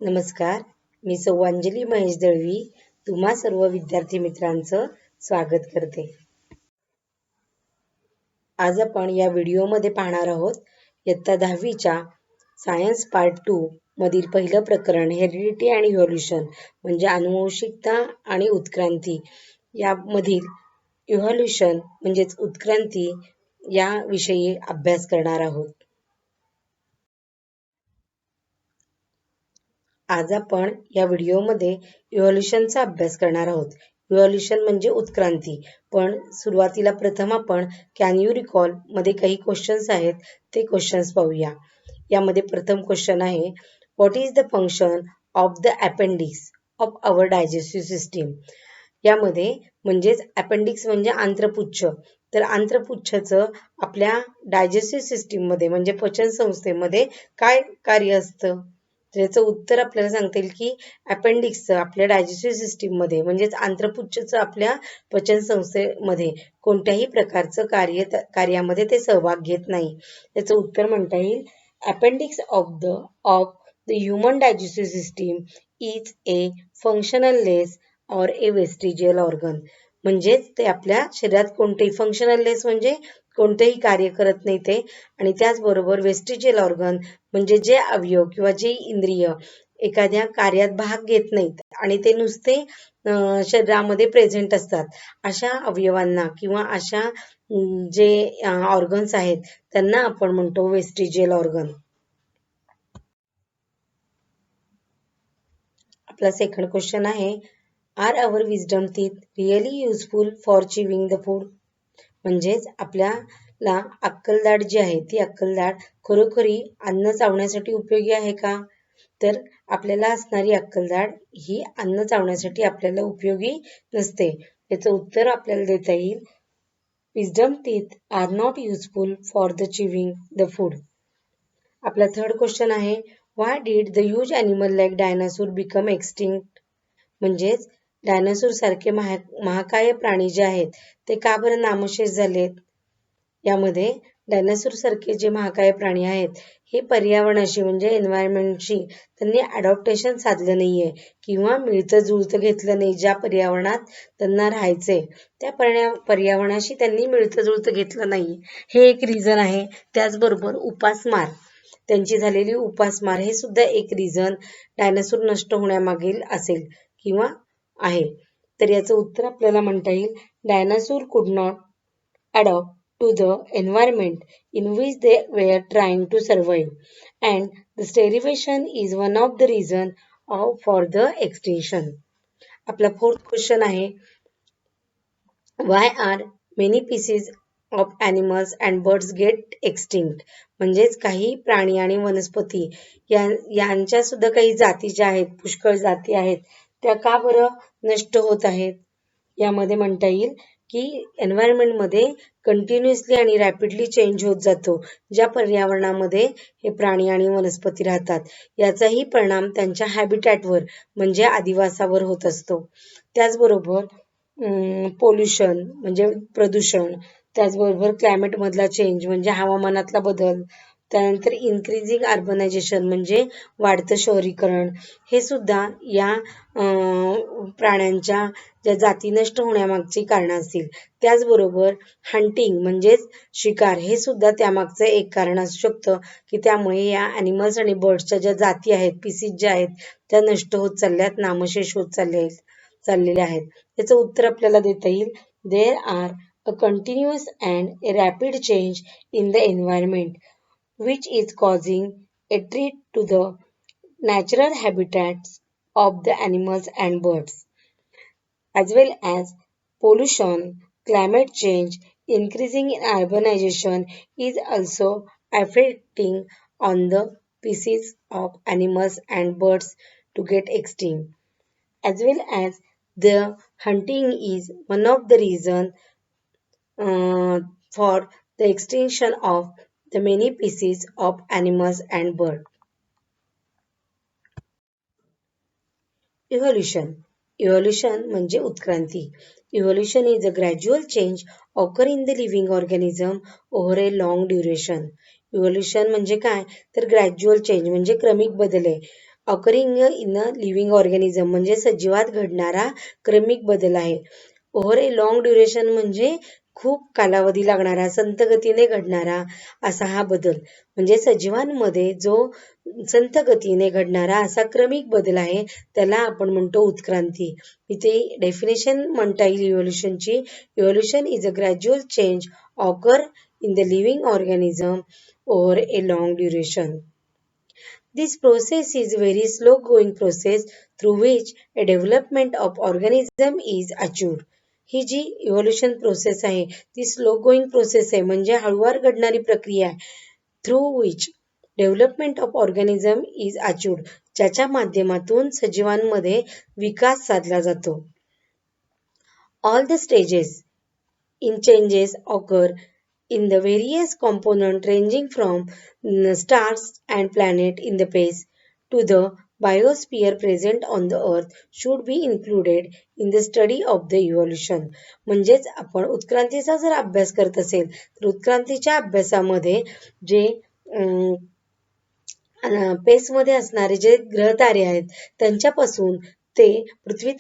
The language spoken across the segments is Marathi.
नमस्कार, मी सौ अंजली महेश दळवी तुम्हा सर्व विद्यार्थी मित्रांचं स्वागत करते. आज आपण या व्हिडिओमध्ये पाहणार आहोत इयत्ता 10वीच्या सायन्स पार्ट 2 मधील पहिलं प्रकरण हेरिडिटी आणि इव्होल्यूशन म्हणजे आनुवंशिकता आणि उत्क्रांती यामधील इव्होल्यूशन म्हणजेच उत्क्रांती या विषयी अभ्यास करणार आहोत. आज आपण या व्हिडिओमध्ये इव्होल्यूशनचा अभ्यास करणार आहोत. इव्होल्यूशन म्हणजे उत्क्रांती. पण सुरुवातीला प्रथम आपण कॅन यू रिकॉल मध्ये काही क्वेश्चन्स आहेत ते क्वेश्चन्स पाहूया. यामध्ये प्रथम क्वेश्चन आहे what is the function of the appendix of our digestive system. यामध्ये म्हणजेच अपेंडिक्स म्हणजे आंत्रपुच्छ. तर आंत्रपुच्छाचं आपल्या डायजेस्टिव्ह सिस्टीम मध्ये म्हणजे पचन संस्थेमध्ये काय कार्य असतं. त्याचं उत्तर आपल्याला सांगता येईल की अपेंडिक्सचं आपल्या डायजेस्टिव्ह सिस्टीम मध्ये म्हणजेच आंत्रपुच्छचं आपल्या पचन संस्थेमध्ये कोणत्याही प्रकारचं कार्यामध्ये ते सहभाग घेत नाही. त्याचं उत्तर म्हणता येईल appendix of the human digestive system is a functional और ए वेस्टिजियल ऑर्गन. म्हणजेच ते आपल्या शरीरात कोणतेही फंक्शनल म्हणजे कोणतेही कार्य करत नाही ते, आणि त्याचबरोबर वेस्टिजियल ऑर्गन म्हणजे जे अवयव किंवा जे इंद्रिय एखाद्या कार्यात भाग घेत नाहीत आणि ते नुसते शरीरामध्ये प्रेझेंट असतात, अशा अवयवांना किंवा अशा जे ऑर्गन्स आहेत त्यांना आपण म्हणतो वेस्टिजियल ऑर्गन. आपला सेकंड क्वेश्चन आहे are our wisdom teeth really useful for chewing the food. म्हणजेच आपल्याला अक्कलदाढ जी आहे ती अक्कलदाढ खरोखरी अन्न चावण्यासाठी उपयोगी आहे का. तर आपल्याला असणारी अक्कलदाढ ही अन्न चावण्यासाठी आपल्याला उपयोगी नसते. याचं उत्तर आपल्याला देता येईल wisdom teeth are not useful for the chewing the food. आपला थर्ड क्वेश्चन आहे why did the huge animal like dinosaur become extinct. म्हणजेच डायनासोर सारखे महाकाय प्राणी जे आहेत ते का बरं नामशेष झालेत. यामध्ये डायनासोर सारखे जे महाकाय प्राणी आहेत हे पर्यावरणाशी म्हणजे एन्व्हायरमेंटशी त्यांनी अडॉप्टेशन साधलं नाहीये किंवा मिळतं जुळतं घेतलं नाही. ज्या पर्यावरणात त्यांना राहायचंय त्या पर्यावरणाशी त्यांनी मिळतं जुळतं घेतलं नाही, हे एक रिझन आहे. त्याचबरोबर उपासमार, त्यांची झालेली उपासमार हे सुद्धा एक रिझन डायनासोर नष्ट होण्यामागील असेल किंवा आहे. तर याचं उत्तर आपल्याला म्हणता येईल डायनासोर कुड not adopt to the environment in which they were trying to survive and the starvation is one of the reason for the extinction. आपला फोर्थ क्वेश्चन आहे why are many species of animals and birds get extinct. म्हणजेच काही प्राणी आणि वनस्पती यांच्या सुद्धा काही जाती ज्या आहेत, पुष्कळ जाती आहेत, त्या का बरं नष्ट होत आहेत. यामध्ये म्हणता येईल की एन्व्हायरमेंट मध्ये कंटिन्युअसली आणि रॅपिडली चेंज होत जातो. ज्या पर्यावरणामध्ये हे प्राणी आणि वनस्पती राहतात याचाही परिणाम त्यांच्या हॅबिटॅटवर म्हणजे अधिवासावर होत असतो. त्याचबरोबर पोल्युशन म्हणजे प्रदूषण, त्याचबरोबर क्लायमेट मधला चेंज म्हणजे हवामानातला बदल, त्यानंतर इन्क्रीजिंग अर्बनायझेशन म्हणजे वाढतं शहरीकरण, हे सुद्धा या प्राण्यांच्या ज्या जाती नष्ट होण्यामागची कारणं असतील. त्याचबरोबर हंटिंग म्हणजेच शिकार हे सुद्धा त्यामागचं एक कारण असू शकतं की त्यामुळे या ॲनिमल्स आणि बर्ड्सच्या ज्या जाती आहेत, पीसीज ज्या आहेत त्या नष्ट होत चालल्यात, नामशेष होत चाललेल्या आहेत. याचं उत्तर आपल्याला देता येईल there are a continuous and a rapid change in the environment which is causing a threat to the natural habitats of the animals and birds, as well as pollution, climate change, increasing in urbanization is also affecting on the species of animals and birds to get extinct, as well as the hunting is one of the reason for the extinction of the many species of animals and birds. Evolution म्हणजे उत्क्रांती. Evolution is a gradual change occur in the living organism over a long duration. Evolution म्हणजे काय तर ग्रॅज्युअल चेंज म्हणजे क्रमिक बदल आहे. Occurring in a living organism म्हणजे सजीवात घडणारा क्रमिक बदल आहे. ओव्हर ए लॉंग ड्युरेशन म्हणजे खूप कालावधी लागणारा, संथ गतीने घडणारा असा हा बदल. म्हणजे सजीवांमध्ये जो संथ गतीने घडणारा असा क्रमिक बदल आहे त्याला आपण म्हणतो उत्क्रांती. इथे डेफिनेशन म्हणता येईल इव्होल्युशनची. Evolution is a gradual change occur in the living organism over a long duration. This process is a very slow going process through which a development of organism is achieved. ही जी इव्होल्युशन प्रोसेस आहे ती स्लो गोईंग प्रोसेस आहे म्हणजे हळूवार घडणारी प्रक्रिया आहे. Through which development of organism is अचिव्ड, ज्याच्या माध्यमातून सजीवांमध्ये विकास साधला जातो. All the stages in changes occur in the various components ranging from stars and planets in the space to the biosphere present on the earth should be included in the study of the evolution. म्हणजेच आपण उत्क्रांतीचा जर अभ्यास करत असेल तर उत्क्रांतीच्या अभ्यासामध्ये जे पेसमध्ये असणारे जे ग्रहतारे आहेत त्यांच्यापासून ते पृथ्वी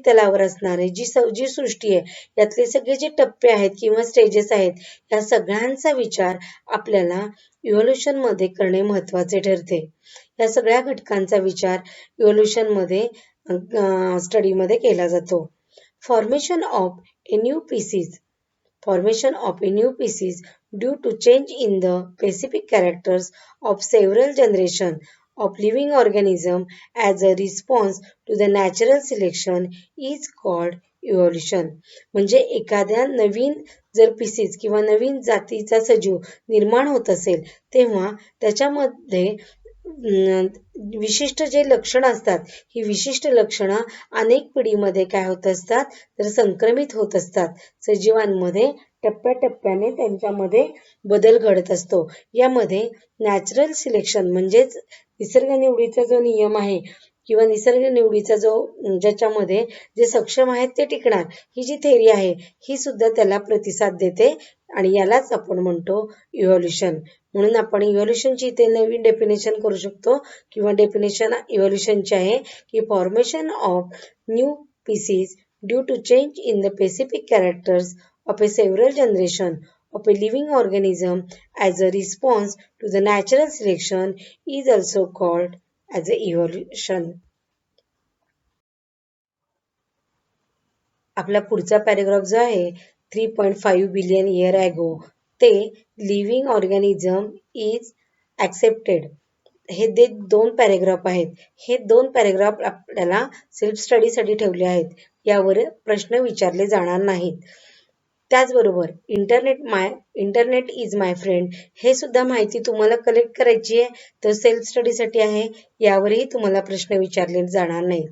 तलावर असणारे जी सृष्टी आहे यातले सगळे जे टप्पे आहेत किंवा स्टेजेस आहेत या सगळ्यांचा विचार आपल्याला इव्होल्युशन मध्ये करणे महत्त्वाचे ठरते. या सगळ्या घटकांचा विचार इव्होल्युशन मध्ये स्टडीमध्ये केला जातो. Formation of a new species Formation of a new species due to change in the specific characters of several generations of living organism as a response to the natural selection is called evolution. म्हणजे एखाद्या नवीन जर पीसीस किंवा नवीन जातीचा सजीव निर्माण होत असेल तेव्हा त्याच्यामध्ये विशिष्ट जे लक्षणं असतात ही विशिष्ट लक्षणं अनेक पिढीमध्ये काय होत असतात तर संक्रमित होत असतात. सजीवांमध्ये टप्प्याटप्प्याने त्यांच्यामध्ये बदल घडत असतो. यामध्ये नॅचरल सिलेक्शन म्हणजेच निसर्ग निवडीचा जो नियम आहे किंवा निसर्ग निवडीचा जो ज्याच्यामध्ये जे सक्षम आहेत ते टिकणार ही जी थेअरी आहे ही सुद्धा त्याला प्रतिसाद देते आणि यालाच आपण म्हणतो इव्होल्युशन. म्हणून आपण इव्होल्युशनची इथे नवीन डेफिनेशन करू शकतो किंवा डेफिनेशन इव्होल्युशनची आहे की formation of new species due to change in the specific characters of a several generation of a living organism as a response to the natural selection is also called as a evolution. आपला पुढचा पॅराग्राफ जो आहे 3.5 बिलियन इयर अगो ते लिव्हिंग ऑर्गॅनिझम इज ॲक्सेप्टेड. हे दोन पॅराग्राफ आहेत. हे दोन पॅराग्राफ आपल्याला सेल्फ स्टडीसाठी ठेवले आहेत. यावर प्रश्न विचारले जाणार नाहीत. त्याचबरोबर इंटरनेट इज माय फ्रेंड हे सुद्धा माहिती तुम्हाला कलेक्ट करायची आहे तर सेल्फ स्टडीसाठी आहे. यावरही तुम्हाला प्रश्न विचारले जाणार नाहीत.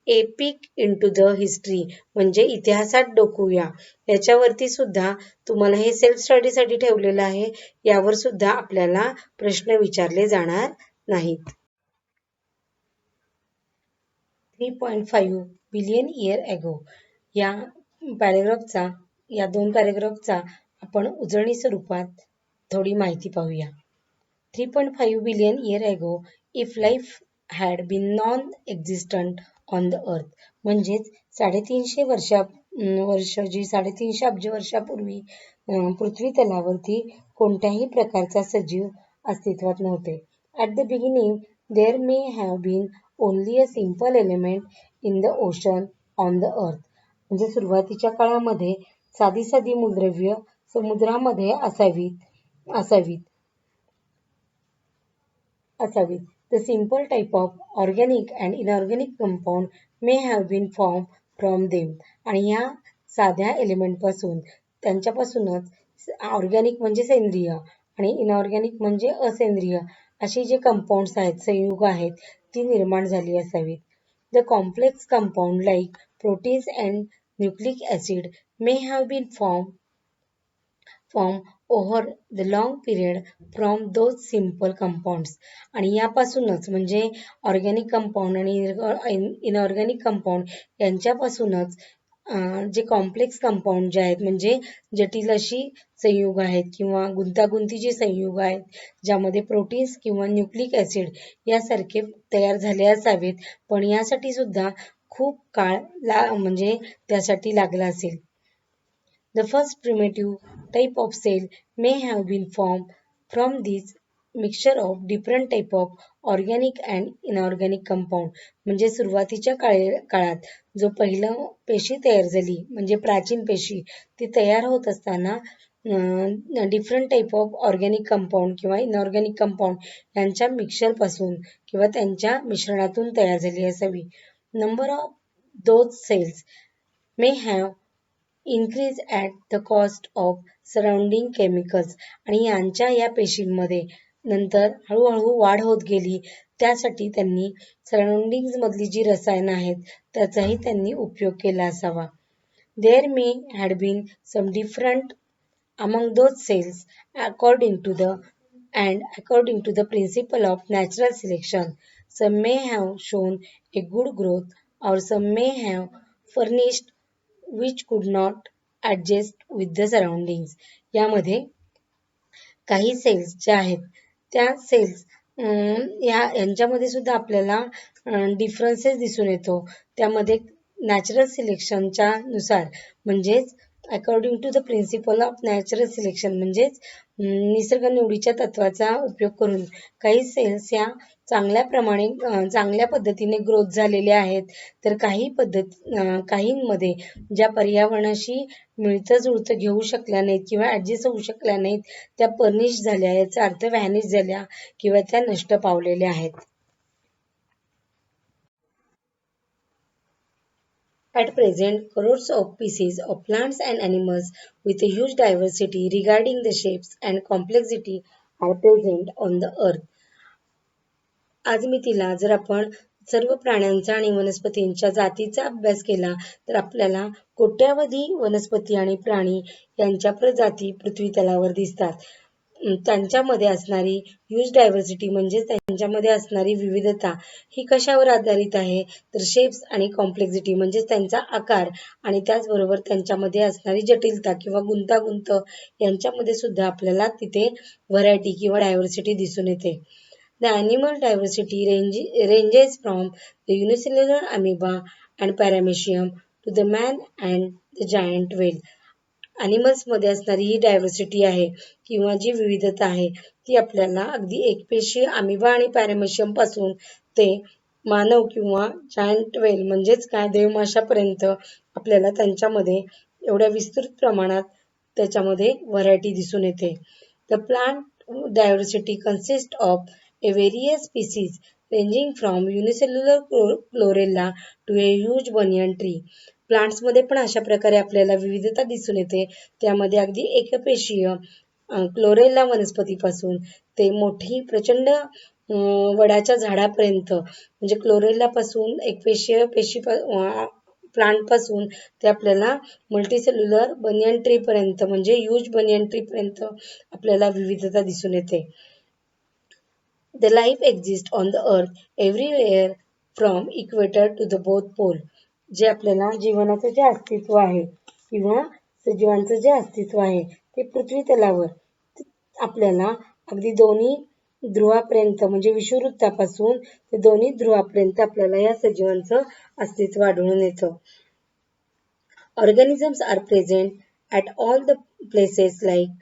A peak into the history म्हणजे इतिहासात डोकूया याच्यावरती सुद्धा तुम्हाला हे सेल्फ स्टडीसाठी ठेवलेलं आहे. यावर सुद्धा आपल्याला प्रश्न विचारले जाणार नाहीत. 3.5 बिलियन इयर अगो या पॅराग्राफचा या दोन पॅराग्राफचा आपण उजळणी स्वरूपात थोडी माहिती पाहूया. 3.5 billion year ago if life had been non existent on the earth म्हणजेच 350 अब्ज वर्षापूर्वी पृथ्वी तलावरती कोणत्याही प्रकारचा सजीव अस्तित्वात नव्हते. At the beginning there may have been only a simple element in the ocean on the earth म्हणजे सुरुवातीच्या काळामध्ये साधी मूलद्रव्य समुद्रामध्ये असावीत. The simple type of organic and inorganic compound may have been formed from them. आणि या साध्या एलिमेंटपासून त्यांच्यापासूनच ऑर्गॅनिक म्हणजे सेंद्रिय आणि इनऑर्गॅनिक म्हणजे असेंद्रिय अशी जे कंपाऊंड्स आहेत संयुग आहेत ती निर्माण झाली असावीत. The complex compound like proteins and nucleic acid may have been formed over the long period from those simple compounds. आणि यापासूनच म्हणजे ऑर्गॅनिक कंपाऊंड आणि इनऑर्गॅनिक कंपाऊंड यांच्यापासूनच जे कॉम्प्लेक्स कंपाऊंड जे आहेत म्हणजे जटिल अशी संयुग आहेत किंवा गुंतागुंतीची संयुग आहेत ज्यामध्ये प्रोटीन्स किंवा न्यूक्लिक ॲसिड यासारखे तयार झाले असावेत, पण यासाठी सुद्धा खूप काळ म्हणजे त्यासाठी लागला असेल. The first primitive type of cell may have been formed from this mixture of different type of organic and inorganic compound. म्हणजे सुरुवातीच्या काळात जो पहिला पेशी तयार झाली म्हणजे प्राचीन पेशी ती तयार होत असताना different type of organic compound किंवा इनऑर्गॅनिक कंपाऊंड यांच्या मिक्सरपासून किंवा त्यांच्या मिश्रणातून तयार झाली असावी. Number of those cells may have increase at the cost of surrounding chemicals आणि यांच्या या पेशींमध्ये नंतर हळूहळू वाढ होत गेली त्यासाठी त्यांनी सराउंडिंग मधली जी रसायनं आहेत त्याचाही त्यांनी उपयोग केला असावा. There may had been some different among those cells according to the principle of natural selection. Some may have shown a good growth or some may have furnished which could not adjust with the surroundings. यामध्ये काही सेल्स ज्या आहेत त्या सेल्स यांच्यामध्ये सुद्धा आपल्याला डिफरन्सेस दिसून येतो. त्यामध्ये नॅचरल सिलेक्शनच्या नुसार म्हणजेच according to the principle of natural selection म्हणजेच निसर्ग निवडीच्या तत्वाचा उपयोग करून काही सेल्स या चांगल्या पद्धतीने ग्रोथ झालेल्या आहेत, तर काहींमध्ये ज्या पर्यावरणाशी मिळतं जुळतं घेऊ शकल्या नाहीत किंवा ॲडजस्ट होऊ शकल्या नाहीत त्या पर्निश झाल्या, याचा अर्थ व्हॅनिश झाल्या किंवा त्या नष्ट पावलेल्या आहेत. At present, crores of species of plants and animals with a huge diversity regarding the shapes and complexity are present on the earth. आज मी तिला जर आपण सर्व प्राण्यांचा आणि वनस्पतींच्या जातीचा अभ्यास केला तर आपल्याला कोट्यावधी वनस्पती आणि प्राणी यांच्या प्रजाती पृथ्वी तलावर दिसतात. त्यांच्यामध्ये असणारी ह्यूज डायव्हर्सिटी म्हणजे त्यांच्यामध्ये असणारी विविधता ही कशावर आधारित आहे तर शेप्स आणि कॉम्प्लेक्सिटी म्हणजे त्यांचा आकार आणि त्याचबरोबर त्यांच्यामध्ये असणारी जटिलता किंवा गुंतागुंत यांच्यामध्ये सुद्धा आपल्याला तिथे व्हरायटी किंवा डायव्हर्सिटी दिसून येते. The animal diversity ranges from the unicellular amoeba and paramecium to the man and the giant whale. ॲनिमल्समध्ये असणारी ही डायव्हर्सिटी आहे किंवा जी विविधता आहे ती आपल्याला अगदी एकपेशीय अमिबा आणि पॅरामेशियम पासून ते मानव किंवा जायंट वेल म्हणजेच काय देवमाशापर्यंत आपल्याला त्यांच्यामध्ये एवढ्या विस्तृत प्रमाणात त्याच्यामध्ये व्हरायटी दिसून येते. The plant diversity consist of a various species ranging from unicellular chlorella to a huge banyan tree. प्लांट्समध्ये पण अशा प्रकारे आपल्याला विविधता दिसून येते. त्यामध्ये अगदी एकपेशीय क्लोरेला वनस्पतीपासून ते मोठी प्रचंड वडाच्या झाडापर्यंत म्हणजे क्लोरेलापासून एकपेशीय प्लांटपासून ते आपल्याला मल्टीसेल्युलर बनियन ट्री पर्यंत म्हणजे ह्यूज बनियन ट्री पर्यंत आपल्याला विविधता दिसून येते. The life exists on the earth everywhere from equator to the both pole. जे आपल्याला जीवनाचं जे अस्तित्व आहे किंवा सजीवांचं जे अस्तित्व आहे ते पृथ्वी तलावर आपल्याला अगदी दोन्ही ध्रुवापर्यंत म्हणजे विषुववृत्तापासून ते दोन्ही ध्रुवापर्यंत आपल्याला या सजीवांचं अस्तित्व आढळून येतं. Organisms are present at all the places like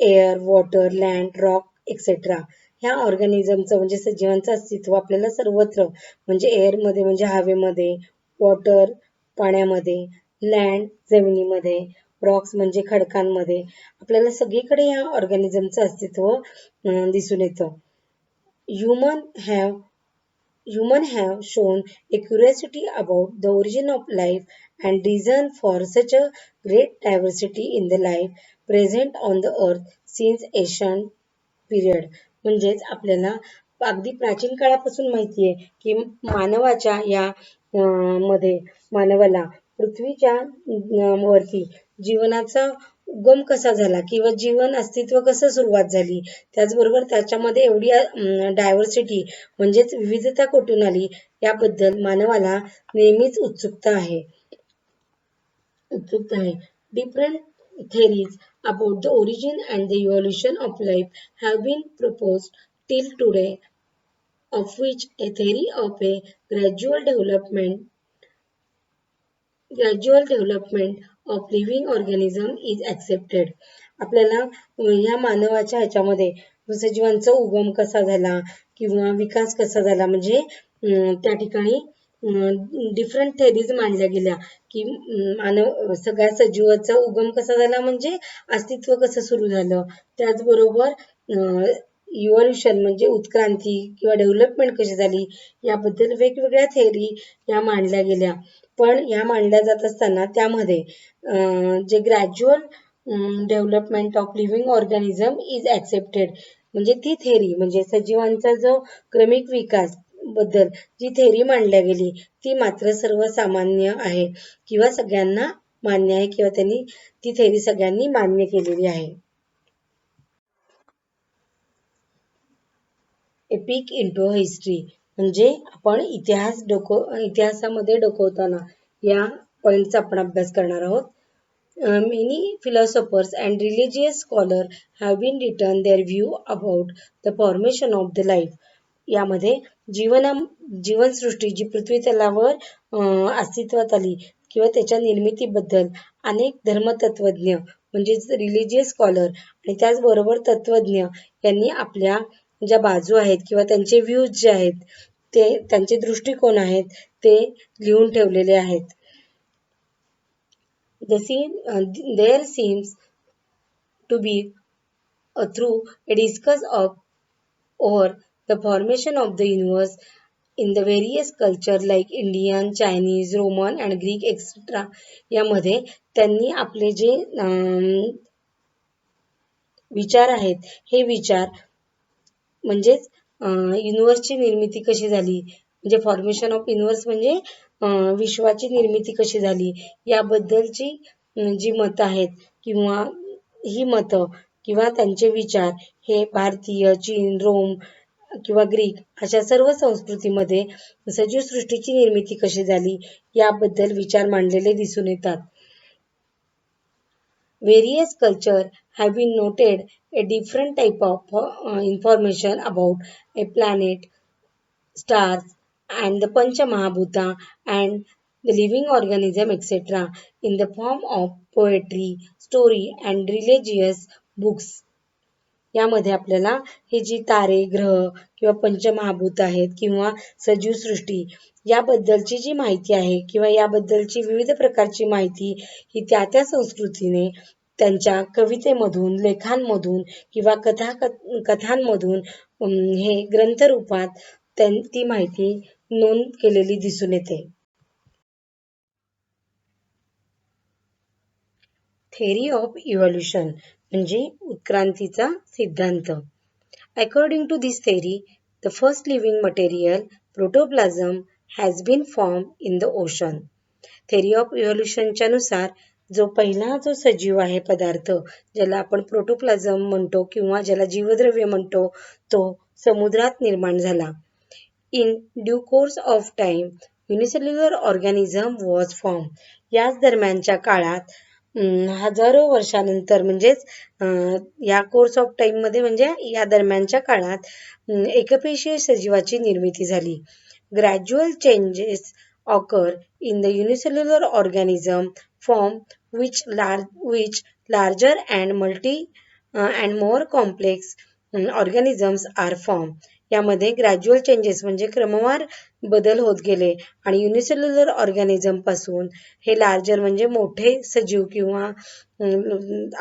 air, water, land, rock, etc. ह्या ऑर्गॅनिझमचं म्हणजे सजीवांचं अस्तित्व आपल्याला सर्वत्र म्हणजे एअरमध्ये म्हणजे हवेमध्ये, वॉटर पाण्यामध्ये, लँड जमिनीमध्ये, रॉक्स म्हणजे खडकांमध्ये आपल्याला सगळीकडे ह्या ऑर्गॅनिझमचं अस्तित्व दिसून येतं. Human have shown a curiosity about the origin of life and reason for such a great diversity in the life present on the earth since ancient period. म्हणजेच आपल्याला अगदी प्राचीन काळापासून माहिती आहे की मानवाच्या या मानवाला पृथ्वीच्या वरती जीवनाचा उगम कसा झाला किंवा जीवन अस्तित्व कसं सुरुवात झाली त्याचबरोबर त्याच्यामध्ये एवढी डायव्हर्सिटी म्हणजेच विविधता कुठून आली याबद्दल मानवाला नेहमीच उत्सुकता आहे. उत्सुकता आहे. Different theories about the origin and the evolution of life have been proposed till today, of which a theory of a gradual development of living organism is accepted. आपल्याला या मानवाच्या ह्याच्यामध्ये सजीवांचा उगम कसा झाला किंवा विकास कसा झाला म्हणजे त्या ठिकाणी डिफरंट थेरीज मांडल्या गेल्या की मानव सगळ्या सजीवाचा उगम कसा झाला म्हणजे अस्तित्व कसं सुरू झालं त्याचबरोबर इव्होल्युशन म्हणजे उत्क्रांती किंवा डेव्हलपमेंट कशी झाली याबद्दल वेगवेगळ्या थेअरी या मांडल्या गेल्या पण या मांडल्या जात असताना त्यामध्ये जे gradual development of living organism is accepted म्हणजे ती थेअरी म्हणजे सजीवांचा जो क्रमिक विकास बद्दल जी थेअरी मांडल्या गेली ती मात्र सर्वसामान्य आहे किंवा सगळ्यांना मान्य आहे किंवा त्यांनी ती थेअरी सगळ्यांनी मान्य केलेली आहे. ए पीक इंटू हिस्ट्री म्हणजे आपण इतिहासामध्ये डोकवताना या पॉइंटचा आपण अभ्यास करणार आहोत. Many philosophers and religious scholars have been written their view about the formation of the life. यामध्ये जीवनसृष्टी जी पृथ्वी तलावर अस्तित्वात आली किंवा त्याच्या निर्मितीबद्दल अनेक धर्मतत्वज्ञ म्हणजेच रिलिजियस स्कॉलर आणि त्याचबरोबर तत्वज्ञ यांनी आपल्या ज्या बाजू आहेत किंवा त्यांचे व्ह्यूज जे आहेत ते त्यांचे दृष्टिकोन आहेत ते लिहून ठेवलेले आहेत. There seems to be through a discuss of or the formation of the universe in the various culture like Indian, Chinese, Roman and Greek etc. यामध्ये त्यांनी आपले जे विचार आहेत हे विचार म्हणजेच युनिव्हर्सची निर्मिती कशी झाली म्हणजे फॉर्मेशन ऑफ युनिव्हर्स म्हणजे विश्वाची निर्मिती कशी झाली याबद्दलची जी मतं आहेत किंवा ही मतं किंवा त्यांचे विचार हे भारतीय, चीन, रोम किंवा ग्रीक अशा सर्व संस्कृतीमध्ये सजीव सृष्टीची निर्मिती कशी झाली याबद्दल विचार मांडलेले दिसून येतात. Various cultures have been noted a different type of information about a planet, stars, and the Pancha Mahabhuta and the living organism etc. in the form of poetry, story, and religious books. यामध्ये आपल्याला हे जी तारे ग्रह किंवा पंचमहाभूत आहेत किंवा सजीव सृष्टी याबद्दलची जी माहिती आहे किंवा याबद्दलची विविध प्रकारची माहिती ही त्या त्या संस्कृतीने त्यांच्या कवितेमधून लेखांमधून किंवा कथांमधून हे ग्रंथरूपात ती माहिती नोंद केलेली दिसून येते. थेअरी ऑफ इव्होल्युशन म्हणजे उत्क्रांतीचा सिद्धांत. According to this theory, the first living material, protoplasm, has been formed in the ocean. Theory of evolutionच्या नुसार जो पहिला जो सजीव आहे पदार्थ ज्याला आपण प्रोटोप्लाझम म्हणतो किंवा ज्याला जीवद्रव्य म्हणतो तो समुद्रात निर्माण झाला. In due course of time, unicellular organism was formed. याच दरम्यानच्या काळात हजारो वर्षानंतर म्हणजेच या कोर्स ऑफ टाइम मध्ये म्हणजे या दरम्यानच्या काळात एकपेशीय सजीवाची निर्मिती झाली. Gradual changes occur in the unicellular organism form which larger and more complex organisms are formed. यामध्ये ग्रॅज्युअल चेंजेस म्हणजे क्रमवार बदल होत गेले आणि युनिसेल्युलर ऑर्गॅनिझम पासून हे लार्जर म्हणजे मोठे सजीव किंवा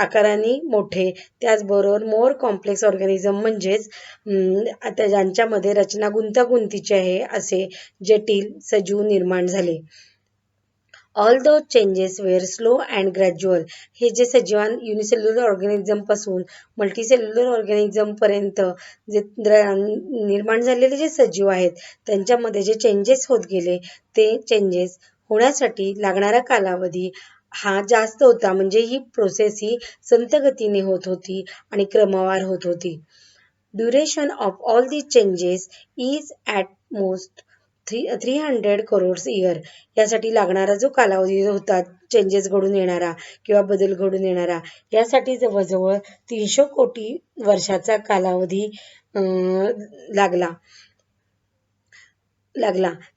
आकाराने मोठे त्याचबरोबर मोर कॉम्प्लेक्स ऑर्गॅनिझम म्हणजेच आता ज्यांच्यामध्ये रचना गुंतागुंतीची आहे असे जटिल सजीव निर्माण झाले. All those changes were slow and gradual. हे जे सजीवान युनिसेल्युलर ऑर्गॅनिझम पासून मल्टीसेल्युलर ऑर्गॅनिझम पर्यंत जे निर्माण झालेले जे सजीव आहेत त्यांच्यामध्ये जे चेंजेस होत गेले ते चेंजेस होण्यासाठी लागणारा कालावधी हा जास्त होता म्हणजे ही प्रोसेस ही संथ गतीने होत होती आणि क्रमवार होत होती. Duration of all these changes is at most 300 crores year यासाठी लागणारा जो कालावधी होता चेंजेस घडून येणारा किंवा बदल घडून येणारा यासाठी जवळजवळ 300 कोटी वर्षाचा कालावधी लागला.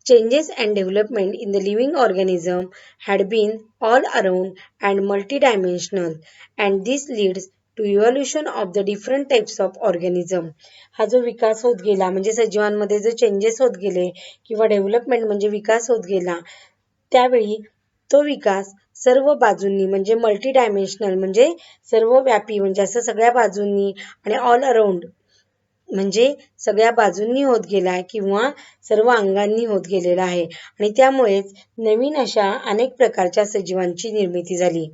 Changes and development in the living organism had been all around and multidimensional, and this leads to evolution of the different types of organism. हा जो विकास होत गेला म्हणजे सजीवांमध्ये जो चेंजेस होत गेले किंवा डेव्हलपमेंट म्हणजे विकास होत गेला त्यावेळी तो विकास सर्व बाजूंनी म्हणजे मल्टी डायमेन्शनल म्हणजे सर्वव्यापी म्हणजे असं सगळ्या बाजूंनी आणि ऑल अराउंड म्हणजे सगळ्या बाजूंनी होत गेला किंवा सर्व अंगांनी होत गेलेला आहे आणि त्यामुळेच नवीन अशा अनेक प्रकारच्या सजीवांची निर्मिती झाली.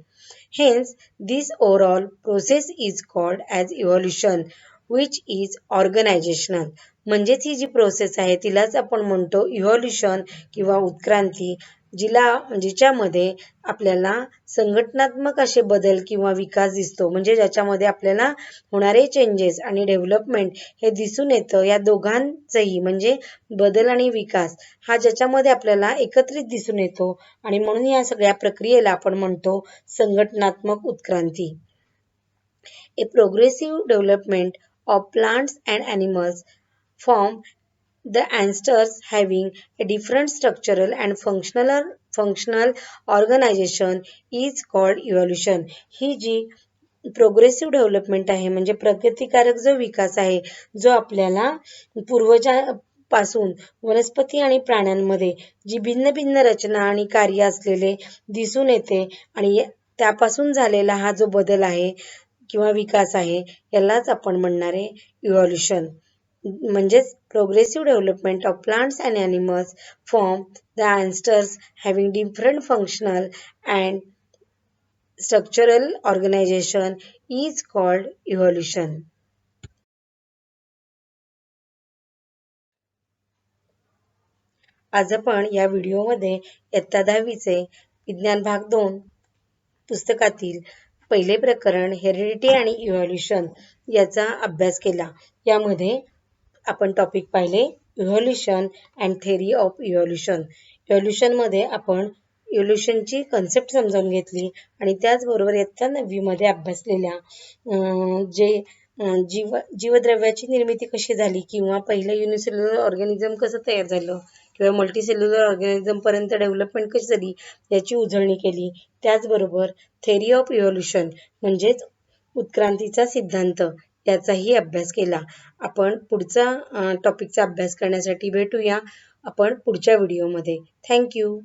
Hence, this overall process is called as evolution, which is organizational. म्हणजेच ही जी प्रोसेस आहे तिलाच आपण म्हणतो इव्हॉल्युशन किंवा उत्क्रांती जिच्यामध्ये आपल्याला संघटनात्मक असे बदल किंवा विकास दिसतो म्हणजे ज्याच्यामध्ये आपल्याला होणारे चेंजेस आणि डेव्हलपमेंट हे दिसून येतं या दोघांचंही म्हणजे बदल आणि विकास हा ज्याच्यामध्ये आपल्याला एकत्रित दिसून येतो आणि म्हणून या सगळ्या प्रक्रियेला आपण म्हणतो संघटनात्मक उत्क्रांती. A progressive development of plants and animals from the ancestors having a different structural and functional organization is called evolution. ही जी प्रोग्रेसिव्ह डेव्हलपमेंट आहे म्हणजे प्रगतिकारक जो विकास आहे जो आपल्याला पूर्वजापासून वनस्पती आणि प्राण्यांमध्ये जी भिन्न भिन्न रचना आणि कार्य असलेले दिसून येते आणि त्यापासून झालेला हा जो बदल आहे किंवा विकास आहे यालाच आपण म्हणणार आहे इव्हॉल्युशन. म्हणजेच progressive development of plants and animals from the ancestors having different functional and structural organization is called evolution. आज आपण या व्हिडिओमध्ये इयत्ता 10वीचे विज्ञान भाग 2 पुस्तकातील पहिले प्रकरण हेरिडिटी आणि इव्हॉल्युशन याचा अभ्यास केला. यामध्ये आपण टॉपिक पाहिले evolution and theory of evolution. इव्हॉल्युशनमध्ये आपण इव्हॉल्युशनची कन्सेप्ट समजावून घेतली आणि त्याचबरोबर इयत्ता 9वीमध्ये अभ्यासलेल्या जे जीवद्रव्याची निर्मिती कशी झाली किंवा पहिलं युनिसेल्युलर ऑर्गॅनिझम कसं तयार झालं किंवा मल्टीसेल्युलर ऑर्गॅनिझम पर्यंत डेव्हलपमेंट कशी झाली याची उजळणी केली. त्याचबरोबर थेरी ऑफ इव्हॉल्युशन म्हणजेच उत्क्रांतीचा सिद्धांत याचाही अभ्यास केला. आपण पुढचा टॉपिकचा अभ्यास करण्यासाठी भेटूया आपण पुढच्या व्हिडिओमध्ये. थँक्यू.